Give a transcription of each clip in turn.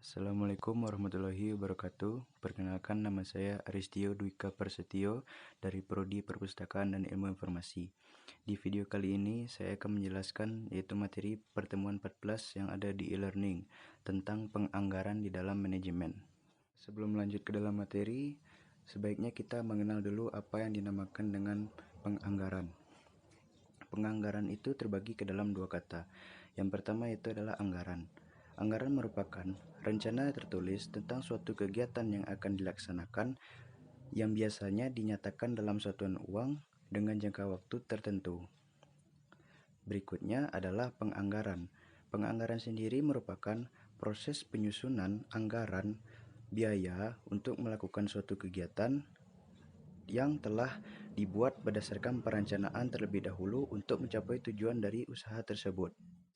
Assalamualaikum warahmatullahi wabarakatuh. Perkenalkan, nama saya Aristio Dwika Persetio dari Prodi Perpustakaan dan Ilmu Informasi. Di video kali ini saya akan menjelaskan yaitu materi pertemuan 14 yang ada di e-learning tentang penganggaran di dalam manajemen. Sebelum lanjut ke dalam materi, sebaiknya kita mengenal dulu apa yang dinamakan dengan penganggaran. Penganggaran itu terbagi ke dalam dua kata. Yang pertama itu adalah anggaran. Anggaran merupakan rencana tertulis tentang suatu kegiatan yang akan dilaksanakan yang biasanya dinyatakan dalam satuan uang dengan jangka waktu tertentu. Berikutnya adalah penganggaran. Penganggaran sendiri merupakan proses penyusunan anggaran biaya untuk melakukan suatu kegiatan yang telah dibuat berdasarkan perencanaan terlebih dahulu untuk mencapai tujuan dari usaha tersebut.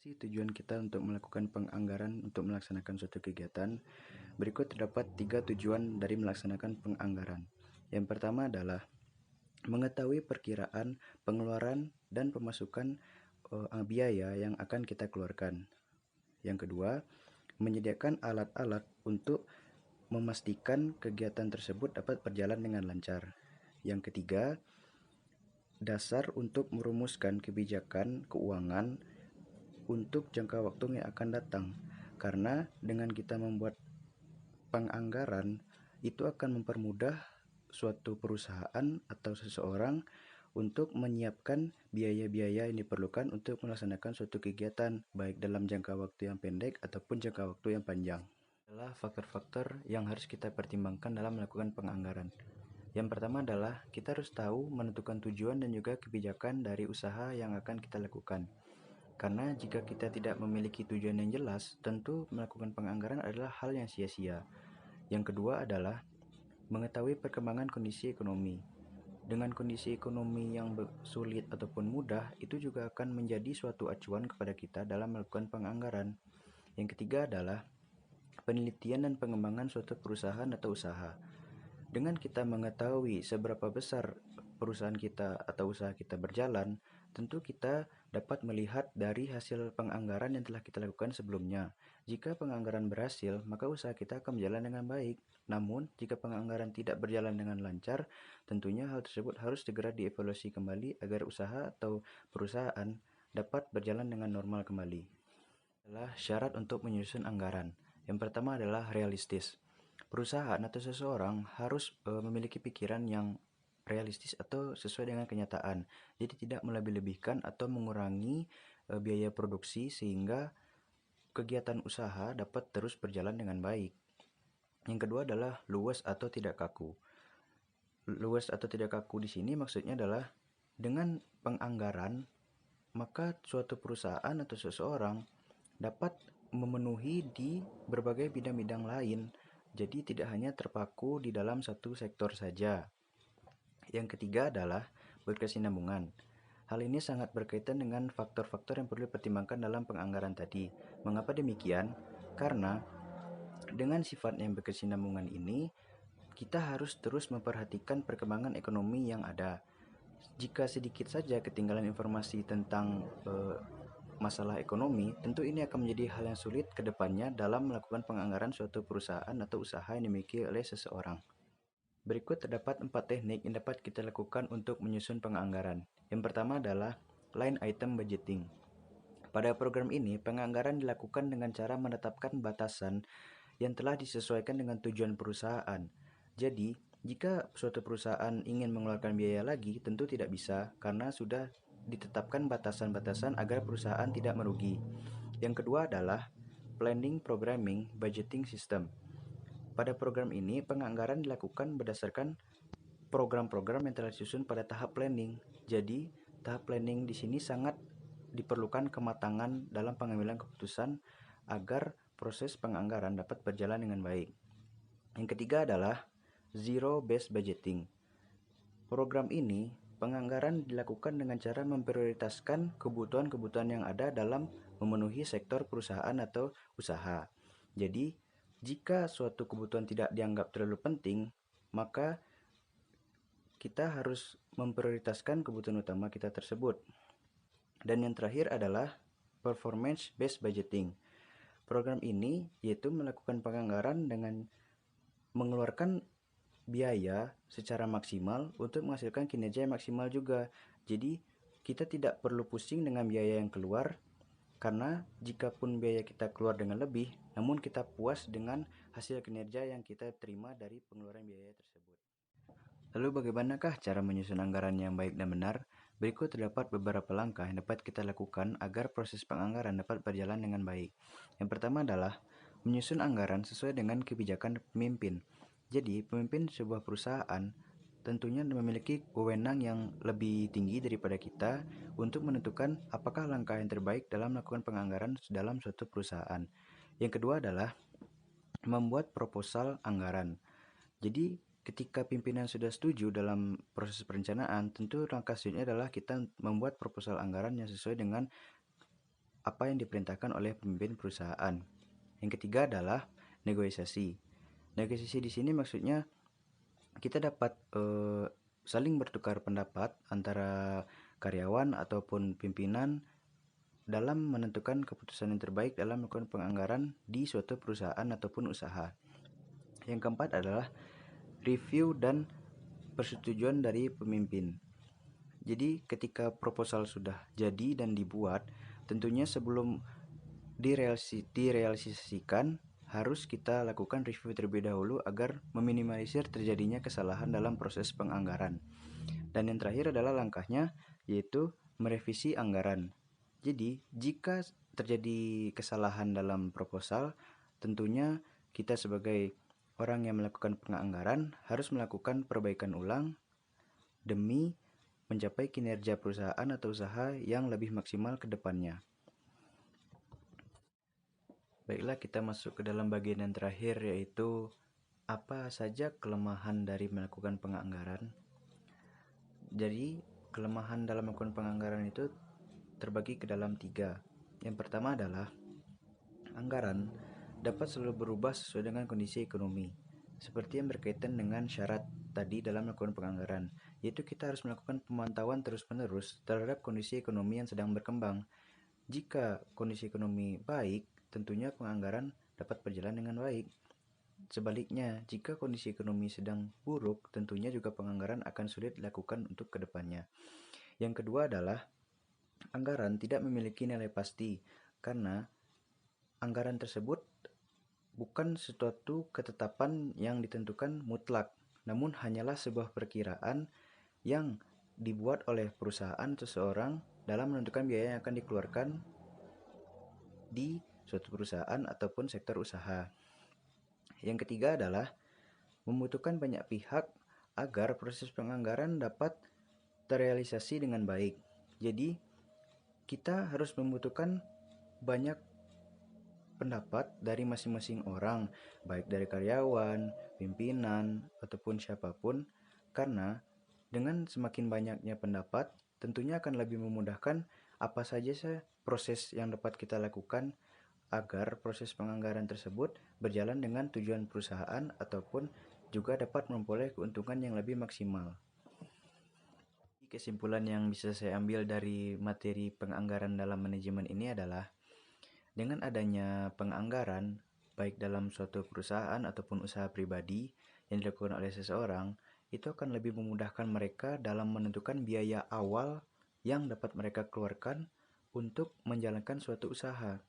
Tujuan kita untuk melakukan penganggaran untuk melaksanakan suatu kegiatan. Berikut terdapat 3 tujuan dari melaksanakan penganggaran. Yang pertama adalah mengetahui perkiraan pengeluaran dan pemasukan biaya yang akan kita keluarkan. Yang kedua, menyediakan alat-alat untuk memastikan kegiatan tersebut dapat berjalan dengan lancar. Yang ketiga, dasar untuk merumuskan kebijakan keuangan untuk jangka waktu yang akan datang. Karena dengan kita membuat penganggaran, itu akan mempermudah suatu perusahaan atau seseorang untuk menyiapkan biaya-biaya yang diperlukan untuk melaksanakan suatu kegiatan, baik dalam jangka waktu yang pendek ataupun jangka waktu yang panjang. Adalah faktor-faktor yang harus kita pertimbangkan dalam melakukan penganggaran. Yang pertama adalah kita harus tahu menentukan tujuan dan juga kebijakan dari usaha yang akan kita lakukan. Karena jika kita tidak memiliki tujuan yang jelas, tentu melakukan penganggaran adalah hal yang sia-sia. Yang kedua adalah mengetahui perkembangan kondisi ekonomi. Dengan kondisi ekonomi yang sulit ataupun mudah, itu juga akan menjadi suatu acuan kepada kita dalam melakukan penganggaran. Yang ketiga adalah penelitian dan pengembangan suatu perusahaan atau usaha. Dengan kita mengetahui seberapa besar perusahaan kita atau usaha kita berjalan, tentu kita dapat melihat dari hasil penganggaran yang telah kita lakukan sebelumnya. Jika penganggaran berhasil, maka usaha kita akan berjalan dengan baik. Namun, jika penganggaran tidak berjalan dengan lancar, tentunya hal tersebut harus segera dievaluasi kembali agar usaha atau perusahaan dapat berjalan dengan normal kembali. Adalah syarat untuk menyusun anggaran. Yang pertama adalah realistis. Perusahaan atau seseorang harus memiliki pikiran yang realistis atau sesuai dengan kenyataan. Jadi tidak melebih-lebihkan atau mengurangi biaya produksi sehingga kegiatan usaha dapat terus berjalan dengan baik. Yang kedua adalah luas atau tidak kaku. Luas atau tidak kaku di sini maksudnya adalah dengan penganggaran, maka suatu perusahaan atau seseorang dapat memenuhi di berbagai bidang-bidang lain. Jadi tidak hanya terpaku di dalam satu sektor saja. Yang ketiga adalah berkesinambungan. Hal ini sangat berkaitan dengan faktor-faktor yang perlu dipertimbangkan dalam penganggaran tadi. Mengapa demikian? Karena dengan sifat yang berkesinambungan ini, kita harus terus memperhatikan perkembangan ekonomi yang ada. Jika sedikit saja ketinggalan informasi tentang masalah ekonomi, tentu ini akan menjadi hal yang sulit ke depannya dalam melakukan penganggaran suatu perusahaan atau usaha yang dimiliki oleh seseorang. Berikut terdapat 4 teknik yang dapat kita lakukan untuk menyusun penganggaran. Yang pertama adalah line item budgeting. Pada program ini, penganggaran dilakukan dengan cara menetapkan batasan yang telah disesuaikan dengan tujuan perusahaan. Jadi, jika suatu perusahaan ingin mengeluarkan biaya lagi, tentu tidak bisa karena sudah ditetapkan batasan-batasan agar perusahaan tidak merugi. Yang kedua adalah planning, programming, budgeting system. Pada program ini, penganggaran dilakukan berdasarkan program-program yang telah disusun pada tahap planning. Jadi, tahap planning di sini sangat diperlukan kematangan dalam pengambilan keputusan agar proses penganggaran dapat berjalan dengan baik. Yang ketiga adalah zero based budgeting. Program ini, penganggaran dilakukan dengan cara memprioritaskan kebutuhan-kebutuhan yang ada dalam memenuhi sektor perusahaan atau usaha. Jadi, jika suatu kebutuhan tidak dianggap terlalu penting, maka kita harus memprioritaskan kebutuhan utama kita tersebut. Dan yang terakhir adalah performance based budgeting. Program ini yaitu melakukan penganggaran dengan mengeluarkan biaya secara maksimal untuk menghasilkan kinerja yang maksimal juga. Jadi kita tidak perlu pusing dengan biaya yang keluar, karena jikapun biaya kita keluar dengan lebih, namun kita puas dengan hasil kinerja yang kita terima dari pengeluaran biaya tersebut. Lalu bagaimanakah cara menyusun anggaran yang baik dan benar? Berikut terdapat beberapa langkah yang dapat kita lakukan agar proses penganggaran dapat berjalan dengan baik. Yang pertama adalah menyusun anggaran sesuai dengan kebijakan pemimpin. Jadi, pemimpin sebuah perusahaan tentunya memiliki wewenang yang lebih tinggi daripada kita untuk menentukan apakah langkah yang terbaik dalam melakukan penganggaran dalam suatu perusahaan. Yang kedua adalah membuat proposal anggaran. Jadi, ketika pimpinan sudah setuju dalam proses perencanaan, tentu langkah selanjutnya adalah kita membuat proposal anggaran yang sesuai dengan apa yang diperintahkan oleh pemimpin perusahaan. Yang ketiga adalah negosiasi. Negosiasi di sini maksudnya kita dapat saling bertukar pendapat antara karyawan ataupun pimpinan dalam menentukan keputusan yang terbaik dalam melakukan penganggaran di suatu perusahaan ataupun usaha. Yang keempat adalah review dan persetujuan dari pemimpin. Jadi ketika proposal sudah jadi dan dibuat, tentunya sebelum direalisasikan harus kita lakukan review terlebih dahulu agar meminimalisir terjadinya kesalahan dalam proses penganggaran. Dan yang terakhir adalah langkahnya, yaitu merevisi anggaran. Jadi jika terjadi kesalahan dalam proposal, tentunya kita sebagai orang yang melakukan penganggaran harus melakukan perbaikan ulang demi mencapai kinerja perusahaan atau usaha yang lebih maksimal ke depannya. Baiklah, kita masuk ke dalam bagian yang terakhir, yaitu apa saja kelemahan dari melakukan penganggaran. Jadi, kelemahan dalam melakukan penganggaran itu terbagi ke dalam 3. Yang pertama adalah anggaran dapat selalu berubah sesuai dengan kondisi ekonomi, seperti yang berkaitan dengan syarat tadi dalam melakukan penganggaran, yaitu kita harus melakukan pemantauan terus-menerus terhadap kondisi ekonomi yang sedang berkembang. Jika kondisi ekonomi baik, tentunya penganggaran dapat berjalan dengan baik. Sebaliknya, jika kondisi ekonomi sedang buruk, tentunya juga penganggaran akan sulit dilakukan untuk kedepannya. Yang kedua adalah anggaran tidak memiliki nilai pasti, karena anggaran tersebut bukan suatu ketetapan yang ditentukan mutlak, namun hanyalah sebuah perkiraan yang dibuat oleh perusahaan seseorang dalam menentukan biaya yang akan dikeluarkan di suatu perusahaan ataupun sektor usaha. Yang ketiga adalah membutuhkan banyak pihak agar proses penganggaran dapat terrealisasi dengan baik. Jadi, kita harus membutuhkan banyak pendapat dari masing-masing orang, baik dari karyawan, pimpinan, ataupun siapapun, karena dengan semakin banyaknya pendapat, tentunya akan lebih memudahkan apa saja proses yang dapat kita lakukan agar proses penganggaran tersebut berjalan dengan tujuan perusahaan ataupun juga dapat memperoleh keuntungan yang lebih maksimal. Kesimpulan yang bisa saya ambil dari materi penganggaran dalam manajemen ini adalah dengan adanya penganggaran, baik dalam suatu perusahaan ataupun usaha pribadi yang dilakukan oleh seseorang, itu akan lebih memudahkan mereka dalam menentukan biaya awal yang dapat mereka keluarkan untuk menjalankan suatu usaha.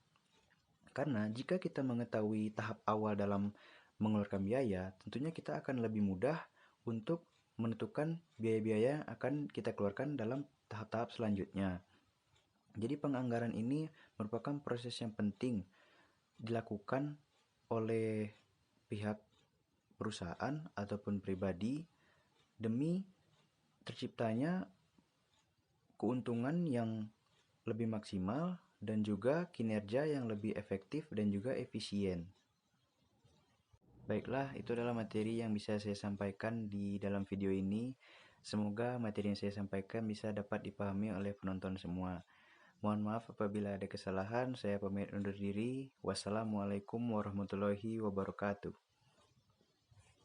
Karena jika kita mengetahui tahap awal dalam mengeluarkan biaya, tentunya kita akan lebih mudah untuk menentukan biaya-biaya yang akan kita keluarkan dalam tahap-tahap selanjutnya. Jadi penganggaran ini merupakan proses yang penting dilakukan oleh pihak perusahaan ataupun pribadi demi terciptanya keuntungan yang lebih maksimal dan juga kinerja yang lebih efektif dan juga efisien. Baiklah, itu adalah materi yang bisa saya sampaikan di dalam video ini. Semoga materi yang saya sampaikan bisa dapat dipahami oleh penonton semua. Mohon maaf apabila ada kesalahan, saya pamit undur diri. Wassalamualaikum warahmatullahi wabarakatuh.